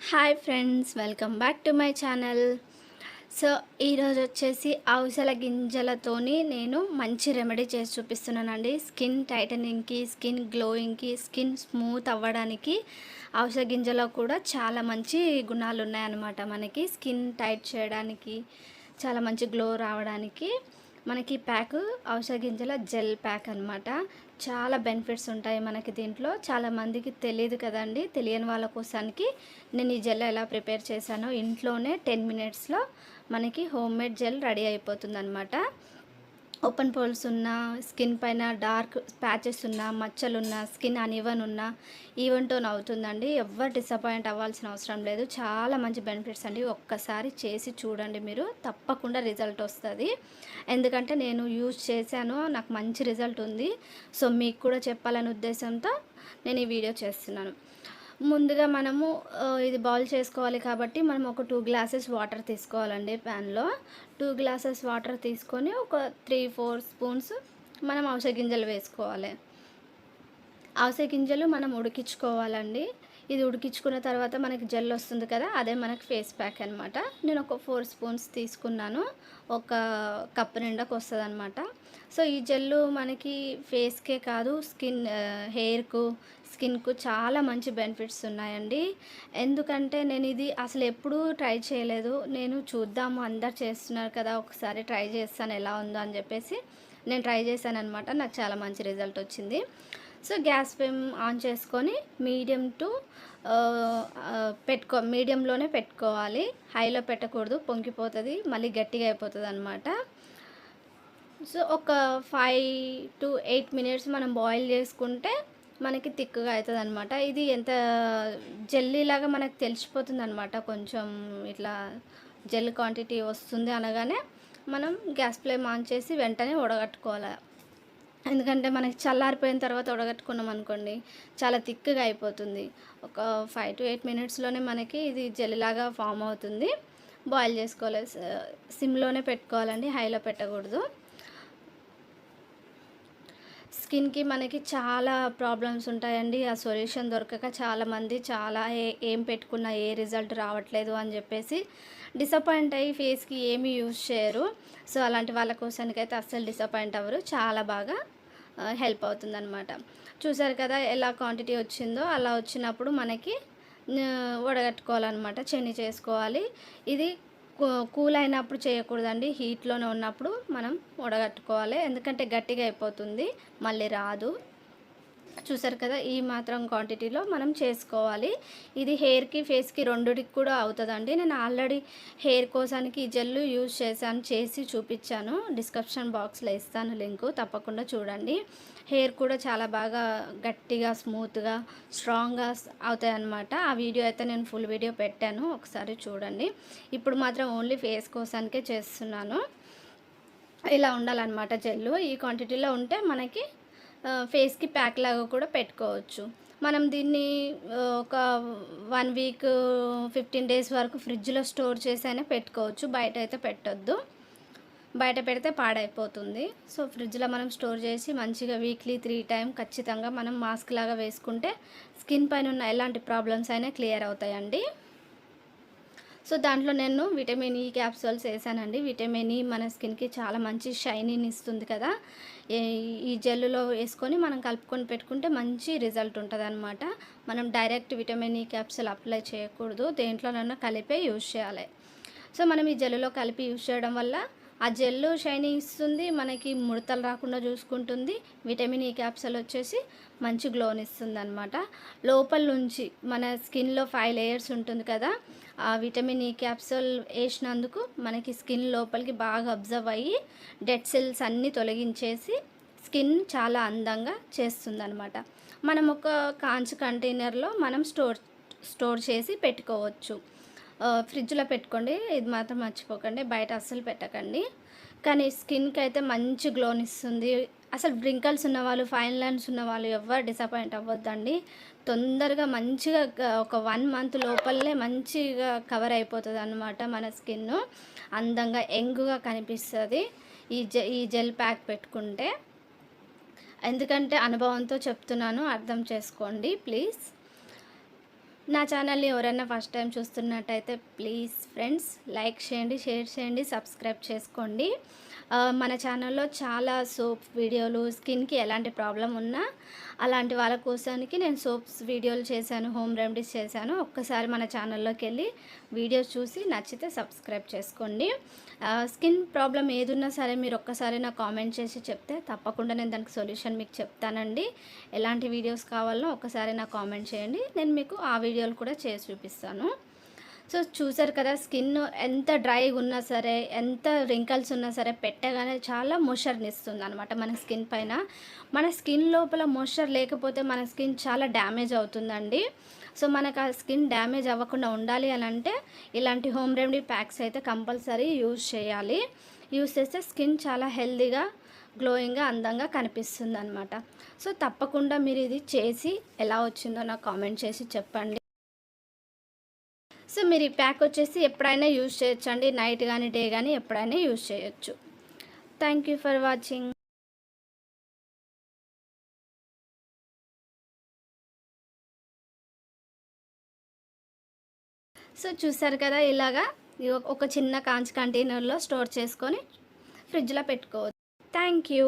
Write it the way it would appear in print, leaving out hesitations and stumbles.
Hi friends, welcome back to my channel. So ఈరోజు వచ్చేసి అవసల గింజలతోని నేను మంచి రెమెడీ చేసి చూపిస్తున్నానండి. స్కిన్ టైటనింగ్కి, స్కిన్ గ్లోయింగ్కి, స్కిన్ స్మూత్ అవ్వడానికి అవసల గింజలో కూడా చాలా మంచి గుణాలు ఉన్నాయన్నమాట. మనకి స్కిన్ టైట్ చేయడానికి, చాలా మంచి గ్లో రావడానికి మనకి ప్యాక్ అవసల గింజల జెల్ ప్యాక్ అనమాట. చాలా బెనిఫిట్స్ ఉంటాయి మనకి దీంట్లో. చాలామందికి తెలియదు కదండి. తెలియని వాళ్ళ కోసానికి నేను ఈ జెల్ ఎలా ప్రిపేర్ చేశానో ఇంట్లోనే 10 మినిట్స్లో మనకి హోమ్ మేడ్ జెల్ రెడీ అయిపోతుంది అనమాట. ఓపెన్ పోల్స్ ఉన్న, స్కిన్ పైన డార్క్ ప్యాచెస్ ఉన్న, మచ్చలున్న, స్కిన్ అన్ఈవెన్ ఉన్న ఈవెన్ టోన్ అవుతుందండి. ఎవ్వరు డిసప్పాయింట్ అవ్వాల్సిన అవసరం లేదు. చాలా మంచి బెనిఫిట్స్ అండి. ఒక్కసారి చేసి చూడండి, మీరు తప్పకుండా రిజల్ట్ వస్తుంది. ఎందుకంటే నేను యూజ్ చేశాను, నాకు మంచి రిజల్ట్ ఉంది. సో మీకు కూడా చెప్పాలనే ఉద్దేశంతో నేను ఈ వీడియో చేస్తున్నాను. ముందుగా మనము ఇది బౌల్ చేసుకోవాలి కాబట్టి మనం ఒక 2 గ్లాసెస్ వాటర్ తీసుకోవాలండి. ప్యాన్లో 2 గ్లాసెస్ వాటర్ తీసుకొని ఒక 3-4 స్పూన్స్ మనం అవిసె గింజలు వేసుకోవాలి. అవిసె గింజలు మనం ఉడికించుకోవాలండి. ఇది ఉడికించుకున్న తర్వాత మనకి జెల్ వస్తుంది కదా, అదే మనకి ఫేస్ ప్యాక్ అనమాట. నేను ఒక 4 స్పూన్స్ తీసుకున్నాను, ఒక కప్ నిండాకు వస్తుంది అనమాట. సో ఈ జెల్లు మనకి ఫేస్కే కాదు, హెయిర్కు, స్కిన్కు చాలా మంచి బెనిఫిట్స్ ఉన్నాయండి. ఎందుకంటే నేను ఇది అసలు ఎప్పుడూ ట్రై చేయలేదు. నేను చూద్దాము, అందరు చేస్తున్నారు కదా, ఒకసారి ట్రై చేస్తాను ఎలా ఉందో అని చెప్పేసి నేను ట్రై చేశాను అనమాట. నాకు చాలా మంచి రిజల్ట్ వచ్చింది. సో గ్యాస్ ఫ్లేమ్ ఆన్ చేసుకొని మీడియంలోనే పెట్టుకోవాలి. హైలో పెట్టకూడదు, పొంగిపోతుంది, మళ్ళీ గట్టిగా అయిపోతుంది అనమాట. సో ఒక 5 to 8 మినిట్స్ మనం బాయిల్ చేసుకుంటే మనకి థిక్గా అవుతుంది అనమాట. ఇది ఎంత జెల్లీలాగా మనకు తెలిసిపోతుంది అనమాట. కొంచెం ఇట్లా జెల్ క్వాంటిటీ వస్తుంది అనగానే మనం గ్యాస్ ఫ్లేమ్ ఆన్ చేసి వెంటనే ఉడగట్టుకోవాలి. ఎందుకంటే మనకి చల్లారిపోయిన తర్వాత ఉడగట్టుకున్నాం అనుకోండి, చాలా థిక్గా అయిపోతుంది. ఒక 5 to 8 మినిట్స్లోనే మనకి ఇది జెల్లీలాగా ఫామ్ అవుతుంది. బాయిల్ చేసుకోవాలి. సిమ్లోనే పెట్టుకోవాలండి, హైలో పెట్టకూడదు. స్కిన్కి మనకి చాలా ప్రాబ్లమ్స్ ఉంటాయండి. ఆ సొల్యూషన్ దొరకక చాలామంది ఏం పెట్టుకున్నా ఏ రిజల్ట్ రావట్లేదు అని చెప్పేసి డిసప్పాయింట్ అయ్యి ఫేస్కి ఏమీ యూజ్ చేయరు. సో అలాంటి వాళ్ళ కోసానికైతే అస్సలు డిసప్పాయింట్ అవ్వరు. చాలా బాగా హెల్ప్ అవుతుందన్నమాట. చూసారు కదా ఎలా క్వాంటిటీ వచ్చిందో. అలా వచ్చినప్పుడు మనకి వడగట్టుకోవాలన్నమాట, చెన్ని చేసుకోవాలి. ఇది కూల్ అయినప్పుడు చేయకూడదండి, హీట్లోనే ఉన్నప్పుడు మనం వడగట్టుకోవాలి. ఎందుకంటే గట్టిగా అయిపోతుంది, మళ్ళీ రాదు. చూసారు కదా, ఈ మాత్రం క్వాంటిటీలో మనం చేసుకోవాలి. ఇది హెయిర్కి, ఫేస్కి రెండుటికి కూడా అవుతుందండి. నేను ఆల్రెడీ హెయిర్ కోసానికి ఈ జెల్లు యూజ్ చేశాను, చేసి చూపించాను. డిస్క్రిప్షన్ బాక్స్లో ఇస్తాను లింకు, తప్పకుండా చూడండి. హెయిర్ కూడా చాలా బాగా గట్టిగా, స్మూత్గా, స్ట్రాంగ్గా అవుతాయి అన్నమాట. ఆ వీడియో అయితే నేను ఫుల్ వీడియో పెట్టాను, ఒకసారి చూడండి. ఇప్పుడు మాత్రం ఓన్లీ ఫేస్ కోసానికే చేస్తున్నాను. ఇలా ఉండాలన్నమాట జెల్లు. ఈ క్వాంటిటీలో ఉంటే మనకి ఫేస్కి ప్యాక్ లాగా కూడా పెట్టుకోవచ్చు. మనం దీన్ని ఒక 1 వీక్ 15 డేస్ వరకు ఫ్రిడ్జ్లో స్టోర్ చేసి అయినా పెట్టుకోవచ్చు. బయట అయితే పెట్టొద్దు, బయట పెడితే పాడైపోతుంది. సో ఫ్రిడ్జ్లో మనం స్టోర్ చేసి మంచిగా వీక్లీ 3 టైం ఖచ్చితంగా మనం మాస్క్ లాగా వేసుకుంటే స్కిన్ పైన ఉన్న ఎలాంటి ప్రాబ్లమ్స్ అయినా క్లియర్ అవుతాయండి. సో దాంట్లో నేను విటమిన్ ఈ క్యాప్సూల్స్ వేసానండి. విటమిన్ ఈ మన స్కిన్కి చాలా మంచి షైనింగ్ ఇస్తుంది కదా. ఈ జెల్లులో వేసుకొని మనం కలుపుకొని పెట్టుకుంటే మంచి రిజల్ట్ ఉంటుంది అనమాట. మనం direct vitamin E capsule apply చేయకూడదు, దేంట్లోనైనా కలిపే యూజ్ చేయాలి. సో మనం ఈ జెల్లులో కలిపి యూజ్ చేయడం వల్ల ఆ జెల్లు షైనింగ్ ఇస్తుంది, మనకి ముడతలు రాకుండా చూసుకుంటుంది. విటమిన్ ఈ క్యాప్సూల్ వచ్చేసి మంచి గ్లోని ఇస్తుంది అనమాట. లోపల నుంచి మన స్కిన్లో 5 లేయర్స్ ఉంటుంది కదా, ఆ విటమిన్ ఈ క్యాప్సూల్ వేసినందుకు మనకి స్కిన్ లోపలికి బాగా అబ్జర్వ్ అయ్యి డెడ్ సెల్స్ అన్నీ తొలగించేసి స్కిన్ చాలా అందంగా చేస్తుంది అనమాట. మనం ఒక కాంచు కంటైనర్లో మనం స్టోర్ చేసి పెట్టుకోవచ్చు. ఫ్రిడ్జ్లో పెట్టుకోండి, ఇది మాత్రం మర్చిపోకండి, బయట అస్సలు పెట్టకండి. కానీ స్కిన్కి అయితే మంచి గ్లోని ఇస్తుంది. అసలు రింకల్స్ ఉన్నవాళ్ళు, ఫైన్ లైన్స్ ఉన్నవాళ్ళు ఎవరు డిసప్పాయింట్ అవ్వద్దండి. తొందరగా మంచిగా ఒక 1 మంత్ లోపలనే మంచిగా కవర్ అయిపోతుంది అన్నమాట. మన స్కిన్ అందంగా యంగ్గా కనిపిస్తుంది ఈ జెల్ ప్యాక్ పెట్టుకుంటే. ఎందుకంటే అనుభవంతో చెప్తున్నాను, అర్థం చేసుకోండి ప్లీజ్. నా ఛానల్ని ఎవరైనా ఫస్ట్ టైం చూస్తున్నట్టయితే ప్లీజ్ ఫ్రెండ్స్ లైక్ చేయండి, షేర్ చేయండి, సబ్స్క్రైబ్ చేసుకోండి. మన ఛానల్లో చాలా సోప్ వీడియోలు, స్కిన్కి ఎలాంటి ప్రాబ్లం ఉన్నా అలాంటి వాళ్ళ కోసానికి నేను సోప్స్ వీడియోలు చేశాను, హోమ్ రెమెడీస్ చేశాను. ఒక్కసారి మన ఛానల్లోకి వెళ్ళి వీడియోస్ చూసి నచ్చితే సబ్స్క్రైబ్ చేసుకోండి. స్కిన్ ప్రాబ్లం ఏదున్నా సరే మీరు ఒక్కసారి నాకు కామెంట్ చేసి చెప్తే తప్పకుండా నేను దానికి సొల్యూషన్ మీకు చెప్తానండి. ఎలాంటి వీడియోస్ కావాలో ఒక్కసారి నాకు కామెంట్ చేయండి, నేను మీకు ఆ వీడియోలు కూడా చేసి చూపిస్తాను. సో చూసారు కదా, స్కిన్ ఎంత డ్రైగా ఉన్నా సరే, ఎంత రింకల్స్ ఉన్నా సరే పెట్టగానే చాలా మోయిశ్చర్ని ఇస్తుంది అనమాట మన స్కిన్ పైన. మన స్కిన్ లోపల మోయిశ్చర్ లేకపోతే మన స్కిన్ చాలా డ్యామేజ్ అవుతుందండి. సో మనకు ఆ స్కిన్ డ్యామేజ్ అవ్వకుండా ఉండాలి అని అంటే ఇలాంటి హోమ్ రెమెడీ ప్యాక్స్ అయితే కంపల్సరీ యూజ్ చేయాలి. యూజ్ చేస్తే స్కిన్ చాలా హెల్తీగా, గ్లోయింగ్గా, అందంగా కనిపిస్తుంది అనమాట. సో తప్పకుండా మీరు ఇది చేసి ఎలా వచ్చిందో నాకు కామెంట్ చేసి చెప్పండి. సో మీరు ఈ ప్యాక్ వచ్చేసి ఎప్పుడైనా యూజ్ చేయొచ్చు అండి, నైట్ కానీ డే కానీ ఎప్పుడైనా యూజ్ చేయొచ్చు. Thank you for watching. So చూసారు కదా, ఇలాగా ఒక చిన్న కాంచ్ కంటైనర్లో స్టోర్ చేసుకొని ఫ్రిడ్జ్లో పెట్టుకోవచ్చు. Thank you.